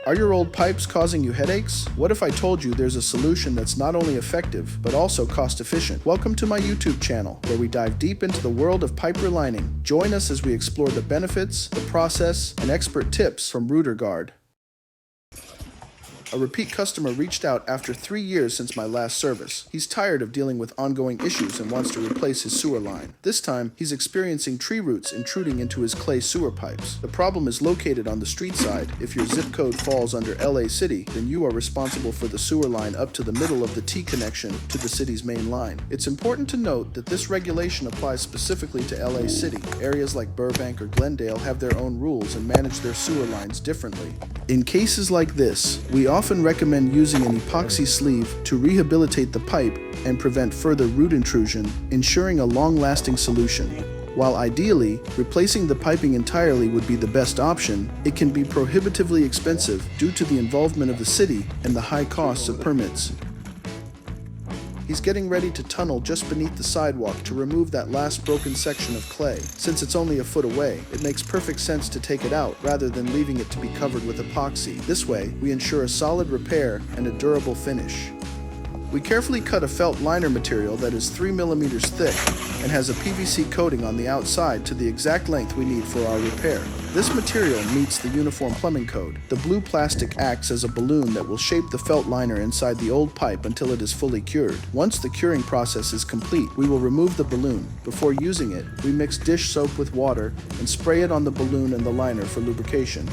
Are your old pipes causing you headaches? What if I told you there's a solution that's not only effective, but also cost efficient? Welcome to my YouTube channel, where we dive deep into the world of pipe relining. Join us as we explore the benefits, the process, and expert tips from RouterGuard. A repeat customer reached out after 3 years since my last service. He's tired of dealing with ongoing issues and wants to replace his sewer line. This time, he's experiencing tree roots intruding into his clay sewer pipes. The problem is located on the street side. If your zip code falls under LA City, then you are responsible for the sewer line up to the middle of the T connection to the city's main line. It's important to note that this regulation applies specifically to LA City. Areas like Burbank or Glendale have their own rules and manage their sewer lines differently. In cases like this, we often recommend using an epoxy sleeve to rehabilitate the pipe and prevent further root intrusion, ensuring a long-lasting solution. While ideally, replacing the piping entirely would be the best option, it can be prohibitively expensive due to the involvement of the city and the high costs of permits. He's getting ready to tunnel just beneath the sidewalk to remove that last broken section of clay. Since it's only a foot away, it makes perfect sense to take it out rather than leaving it to be covered with epoxy. This way, we ensure a solid repair and a durable finish. We carefully cut a felt liner material that is 3 millimeters thick and has a PVC coating on the outside to the exact length we need for our repair. This material meets the Uniform Plumbing Code. The blue plastic acts as a balloon that will shape the felt liner inside the old pipe until it is fully cured. Once the curing process is complete, we will remove the balloon. Before using it, we mix dish soap with water and spray it on the balloon and the liner for lubrication,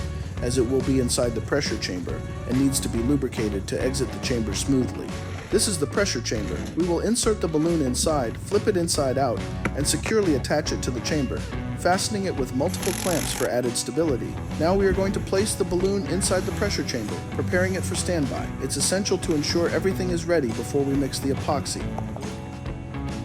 as it will be inside the pressure chamber and needs to be lubricated to exit the chamber smoothly. This is the pressure chamber. We will insert the balloon inside, flip it inside out, and securely attach it to the chamber, fastening it with multiple clamps for added stability. Now we are going to place the balloon inside the pressure chamber, preparing it for standby. It's essential to ensure everything is ready before we mix the epoxy.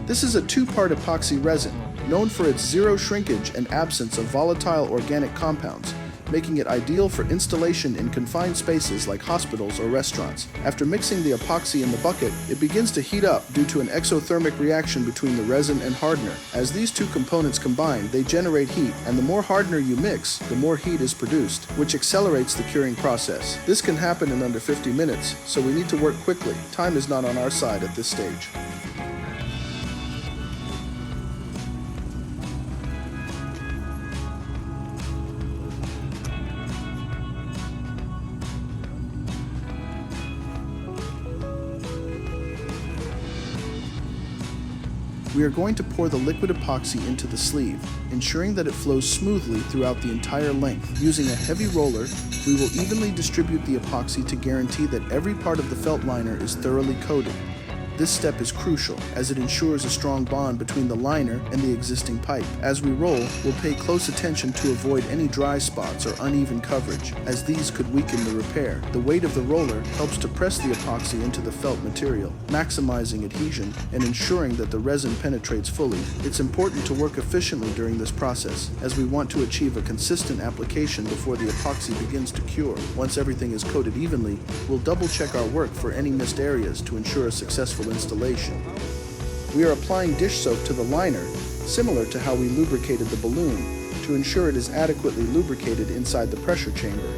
This is a 2-part epoxy resin, known for its zero shrinkage and absence of volatile organic compounds, making it ideal for installation in confined spaces like hospitals or restaurants. After mixing the epoxy in the bucket, it begins to heat up due to an exothermic reaction between the resin and hardener. As these two components combine, they generate heat, and the more hardener you mix, the more heat is produced, which accelerates the curing process. This can happen in under 50 minutes, so we need to work quickly. Time is not on our side at this stage. We are going to pour the liquid epoxy into the sleeve, ensuring that it flows smoothly throughout the entire length. Using a heavy roller, we will evenly distribute the epoxy to guarantee that every part of the felt liner is thoroughly coated. This step is crucial, as it ensures a strong bond between the liner and the existing pipe. As we roll, we'll pay close attention to avoid any dry spots or uneven coverage, as these could weaken the repair. The weight of the roller helps to press the epoxy into the felt material, maximizing adhesion and ensuring that the resin penetrates fully. It's important to work efficiently during this process, as we want to achieve a consistent application before the epoxy begins to cure. Once everything is coated evenly, we'll double-check our work for any missed areas to ensure a successful installation. We are applying dish soap to the liner, similar to how we lubricated the balloon, to ensure it is adequately lubricated inside the pressure chamber.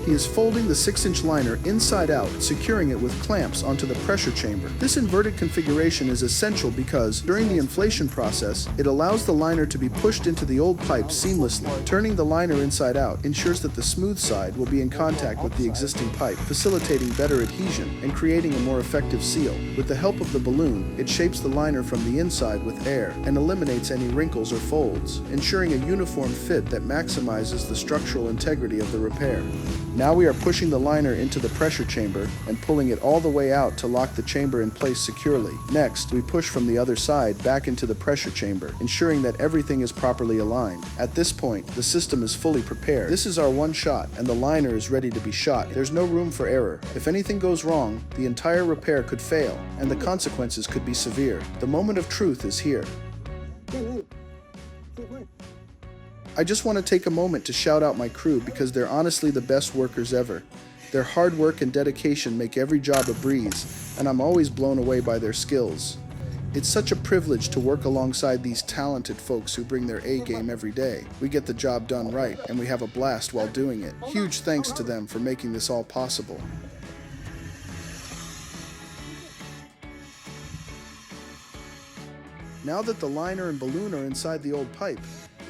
He is folding the 6-inch liner inside out, securing it with clamps onto the pressure chamber. This inverted configuration is essential because, during the inflation process, it allows the liner to be pushed into the old pipe seamlessly. Turning the liner inside out ensures that the smooth side will be in contact with the existing pipe, facilitating better adhesion and creating a more effective seal. With the help of the balloon, it shapes the liner from the inside with air and eliminates any wrinkles or folds, ensuring a uniform fit that maximizes the structural integrity of the repair. Now we are pushing the liner into the pressure chamber and pulling it all the way out to lock the chamber in place securely. Next, we push from the other side back into the pressure chamber, ensuring that everything is properly aligned. At this point, the system is fully prepared. This is our one shot, and the liner is ready to be shot. There's no room for error. If anything goes wrong, the entire repair could fail, and the consequences could be severe. The moment of truth is here. I just want to take a moment to shout out my crew because they're honestly the best workers ever. Their hard work and dedication make every job a breeze, and I'm always blown away by their skills. It's such a privilege to work alongside these talented folks who bring their A game every day. We get the job done right, and we have a blast while doing it. Huge thanks to them for making this all possible. Now that the liner and balloon are inside the old pipe,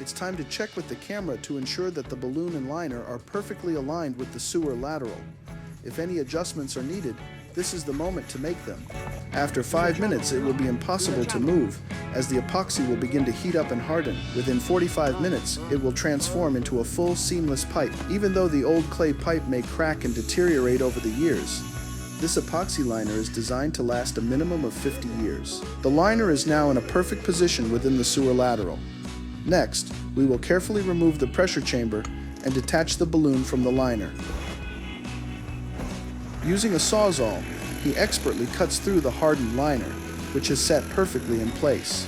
it's time to check with the camera to ensure that the balloon and liner are perfectly aligned with the sewer lateral. If any adjustments are needed, this is the moment to make them. After 5 minutes, it will be impossible to move, as the epoxy will begin to heat up and harden. Within 45 minutes, it will transform into a full seamless pipe. Even though the old clay pipe may crack and deteriorate over the years, this epoxy liner is designed to last a minimum of 50 years. The liner is now in a perfect position within the sewer lateral. Next, we will carefully remove the pressure chamber and detach the balloon from the liner. Using a sawzall, he expertly cuts through the hardened liner, which is set perfectly in place.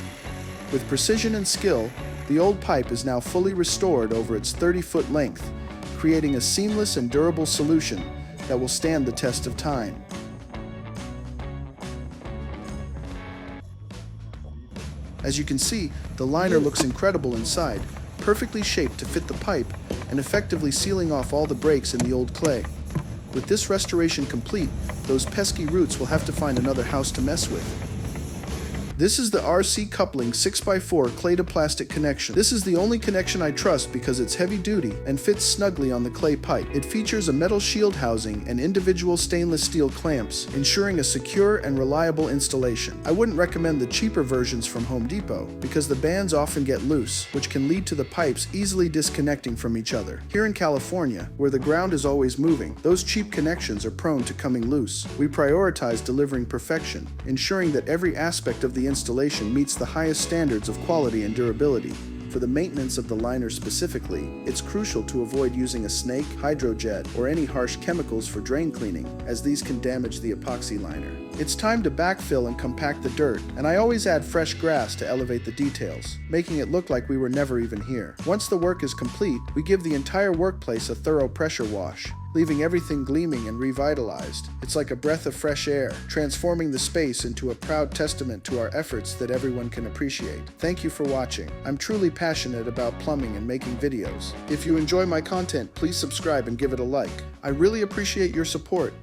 With precision and skill, the old pipe is now fully restored over its 30-foot length, creating a seamless and durable solution that will stand the test of time. As you can see, the liner looks incredible inside, perfectly shaped to fit the pipe and effectively sealing off all the breaks in the old clay. With this restoration complete, those pesky roots will have to find another house to mess with. This is the RC coupling 6x4 clay to plastic connection. This is the only connection I trust because it's heavy duty and fits snugly on the clay pipe. It features a metal shield housing and individual stainless steel clamps, ensuring a secure and reliable installation. I wouldn't recommend the cheaper versions from Home Depot because the bands often get loose, which can lead to the pipes easily disconnecting from each other. Here in California, where the ground is always moving, those cheap connections are prone to coming loose. We prioritize delivering perfection, ensuring that every aspect of the installation meets the highest standards of quality and durability. For the maintenance of the liner specifically, it's crucial to avoid using a snake, hydrojet, or any harsh chemicals for drain cleaning, as these can damage the epoxy liner. It's time to backfill and compact the dirt, and I always add fresh grass to elevate the details, making it look like we were never even here. Once the work is complete, we give the entire workplace a thorough pressure wash, leaving everything gleaming and revitalized. It's like a breath of fresh air, transforming the space into a proud testament to our efforts that everyone can appreciate. Thank you for watching. I'm truly passionate about plumbing and making videos. If you enjoy my content, please subscribe and give it a like. I really appreciate your support.